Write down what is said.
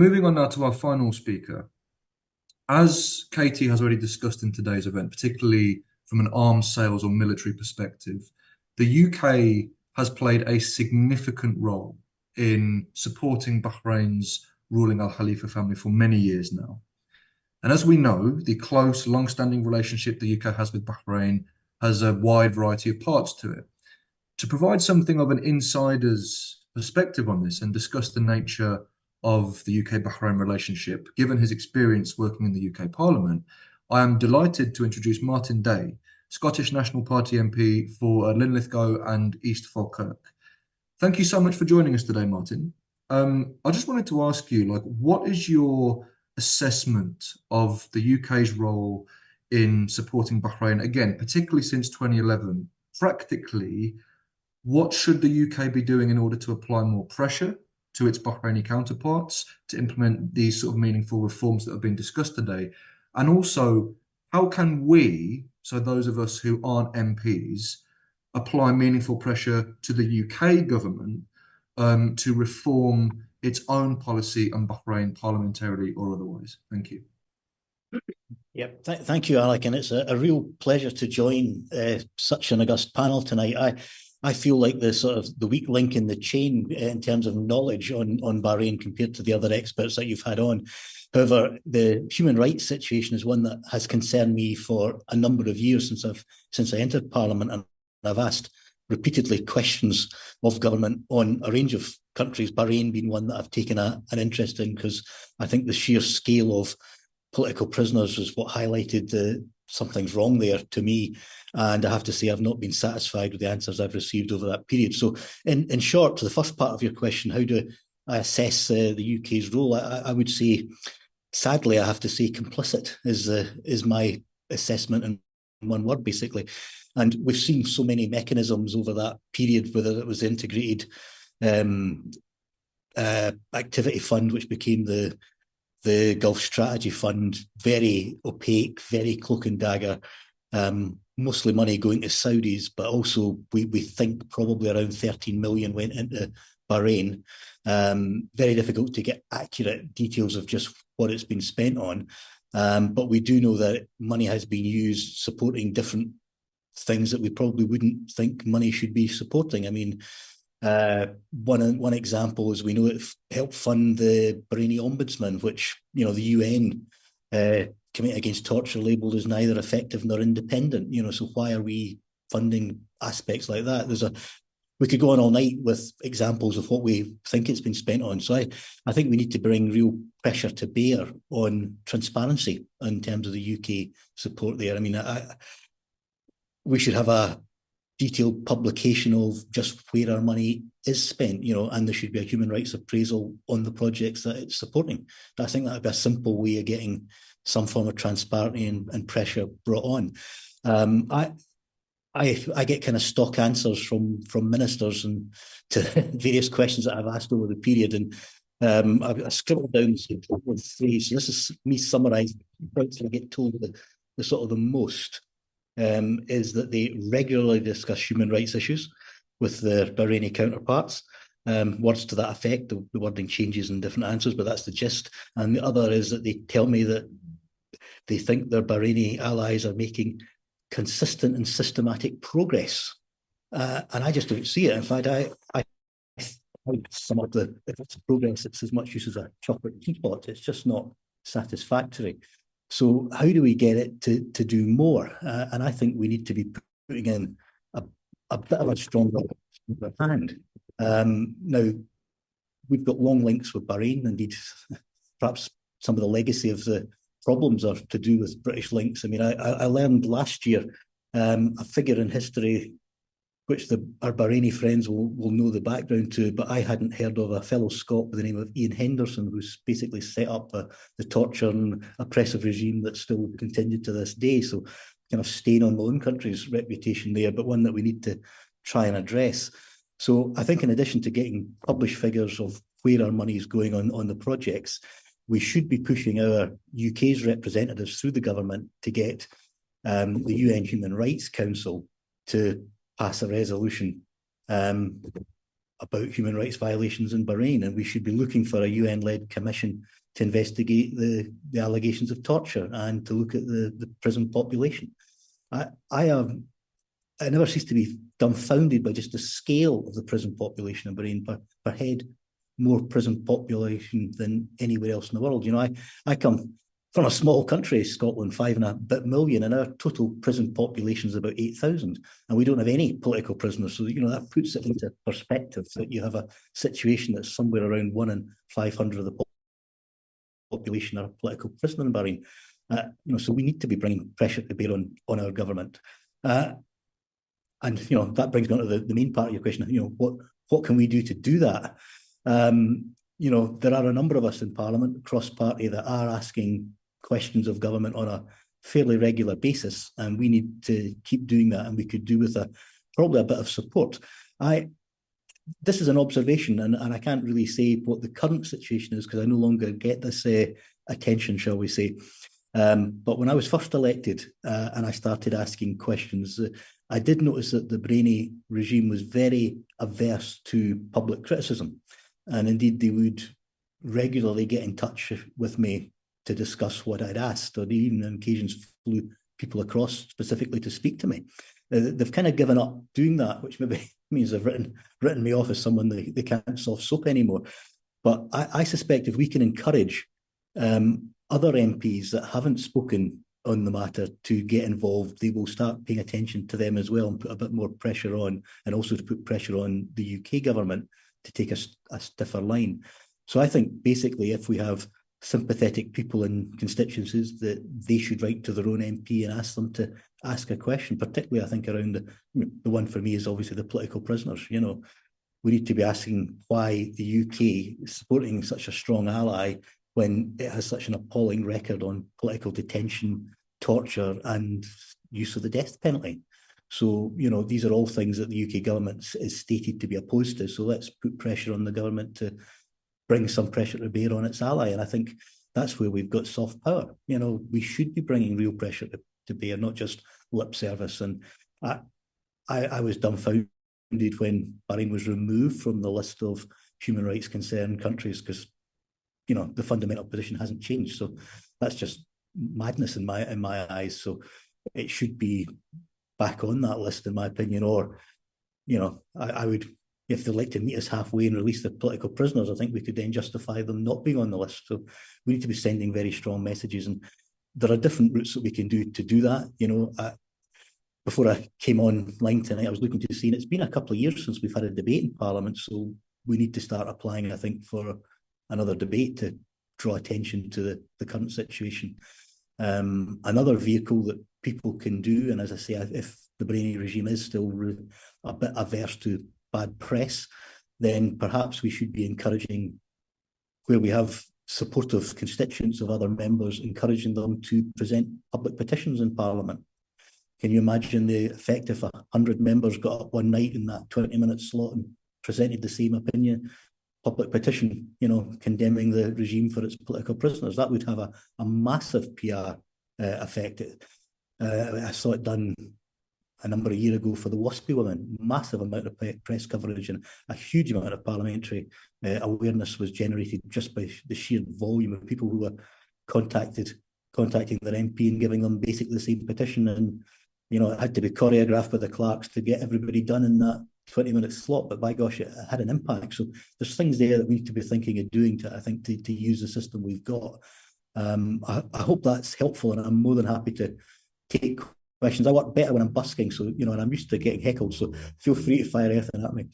Moving on now to our final speaker. As Katie has already discussed in today's event, particularly from an arms sales or military perspective, the UK has played a significant role in supporting Bahrain's ruling Al Khalifa family for many years now. And as we know, the close, long-standing relationship the UK has with Bahrain has a wide variety of parts to it. To provide something of an insider's perspective on this and discuss the nature of the UK-Bahrain relationship, given his experience working in the UK Parliament, I am delighted to introduce Martyn Day, Scottish National Party MP for Linlithgow and East Falkirk. Thank you so much for joining us today, Martyn. I just wanted to ask you, what is your assessment of the UK's role in supporting Bahrain, again, particularly since 2011? Practically, what should the UK be doing in order to apply more pressure to its Bahraini counterparts to implement these sort of meaningful reforms that have been discussed today? And also, how can we, so those of us who aren't MPs, apply meaningful pressure to the UK government to reform its own policy on Bahrain parliamentarily or otherwise? Thank you. Yep, thank you, Alec, and it's a real pleasure to join such an august panel tonight. I feel like the weak link in the chain in terms of knowledge on Bahrain compared to the other experts that you've had on. However, the human rights situation is one that has concerned me for a number of years since I entered Parliament, and I've asked repeatedly questions of government on a range of countries, Bahrain being one that I've taken an interest in, because I think the sheer scale of political prisoners was what highlighted something's wrong there to me. And I have to say, I've not been satisfied with the answers I've received over that period. So in short, to the first part of your question, how do I assess the UK's role? I would say, sadly, I have to say complicit is my assessment in one word, basically. And we've seen so many mechanisms over that period, whether it was the integrated activity fund, which became the Gulf Strategy Fund, very opaque, very cloak and dagger, mostly money going to Saudis, but also we think probably around 13 million went into Bahrain. Very difficult to get accurate details of just what it's been spent on. But we do know that money has been used supporting different things that we probably wouldn't think money should be supporting. I mean, one example is we know it helped fund the Bahraini Ombudsman, which, the UN Committee Against Torture labelled as neither effective nor independent. So why are we funding aspects like that? We could go on all night with examples of what we think it's been spent on. So I think we need to bring real pressure to bear on transparency in terms of the UK support there. I mean, we should have a detailed publication of just where our money is spent, and there should be a human rights appraisal on the projects that it's supporting. I think that would be a simple way of getting some form of transparency and pressure brought on. I get kind of stock answers from ministers and to various questions that I've asked over the period, and I've scribbled down three. So this is me summarising. I get told the sort of the most. Is that they regularly discuss human rights issues with their Bahraini counterparts. Words to that effect, the wording changes in different answers, but that's the gist. And the other is that they tell me that they think their Bahraini allies are making consistent and systematic progress. And I just don't see it. In fact, I some of if it's progress, it's as much use as a chocolate teapot. It's just not satisfactory. So how do we get it to do more? And I think we need to be putting in a bit of a stronger hand. Now, we've got long links with Bahrain. Indeed, perhaps some of the legacy of the problems are to do with British links. I mean, I learned last year a figure in history which our Bahraini friends will know the background to, but I hadn't heard of a fellow Scot by the name of Ian Henderson, who's basically set up the torture and oppressive regime that's still continued to this day. So kind of stain on my own country's reputation there, but one that we need to try and address. So I think in addition to getting published figures of where our money is going on the projects, we should be pushing our UK's representatives through the government to get the UN Human Rights Council to pass a resolution about human rights violations in Bahrain, and we should be looking for a UN-led commission to investigate the allegations of torture and to look at the prison population. I never cease to be dumbfounded by just the scale of the prison population in Bahrain per head, more prison population than anywhere else in the world. I come from a small country, Scotland, 5.5 million, and our total prison population is about 8,000, and we don't have any political prisoners. So, that puts it into perspective that you have a situation that's somewhere around 1 in 500 of the population are a political prisoner in Bahrain. So we need to be bringing pressure to bear on our government. And that brings me on to the main part of your question. What can we do to do that? There are a number of us in Parliament, cross-party, that are asking questions of government on a fairly regular basis, and we need to keep doing that. And we could do with probably a bit of support. This is an observation, and I can't really say what the current situation is because I no longer get this attention, shall we say. But when I was first elected and I started asking questions, I did notice that the Bahraini regime was very averse to public criticism. And indeed, they would regularly get in touch with me to discuss what I'd asked, or they even on occasions flew people across specifically to speak to me. They've kind of given up doing that, which maybe means they've written me off as someone they can't soft soap anymore. But I suspect if we can encourage other MPs that haven't spoken on the matter to get involved, they will start paying attention to them as well and put a bit more pressure on, and also to put pressure on the UK government to take a stiffer line. So I think basically if we have sympathetic people in constituencies, that they should write to their own MP and ask them to ask a question, particularly I think around the one for me is obviously the political prisoners. We need to be asking why the UK is supporting such a strong ally when it has such an appalling record on political detention, torture, and use of the death penalty. So, these are all things that the UK government is stated to be opposed to. So let's put pressure on the government to bring some pressure to bear on its ally. And I think that's where we've got soft power. We should be bringing real pressure to bear, not just lip service. And I was dumbfounded when Bahrain was removed from the list of human rights concerned countries because the fundamental position hasn't changed. So that's just madness in my eyes. So it should be back on that list, in my opinion. Or, I would, if they'd like to meet us halfway and release the political prisoners, I think we could then justify them not being on the list. So we need to be sending very strong messages. And there are different routes that we can do to do that. Before I came online tonight, I was looking to see, and it's been a couple of years since we've had a debate in Parliament. So we need to start applying, I think, for another debate to draw attention to the current situation. Another vehicle that people can do, and as I say, if the Bahraini regime is still a bit averse to bad press, then perhaps we should be encouraging, where we have supportive constituents of other members, encouraging them to present public petitions in Parliament. Can you imagine the effect if 100 members got up one night in that 20-minute slot and presented the same opinion? Public petition, condemning the regime for its political prisoners. That would have a massive PR effect. I saw it done a number of years ago for the WASPI women. Massive amount of press coverage and a huge amount of parliamentary awareness was generated just by the sheer volume of people who were contacting their MP and giving them basically the same petition. And, it had to be choreographed by the clerks to get everybody done in that 20-minute slot, but by gosh, it had an impact. So there's things there that we need to be thinking of doing to use the system we've got. I hope that's helpful, and I'm more than happy to take questions. I work better when I'm busking, so and I'm used to getting heckled, so feel free to fire anything at me.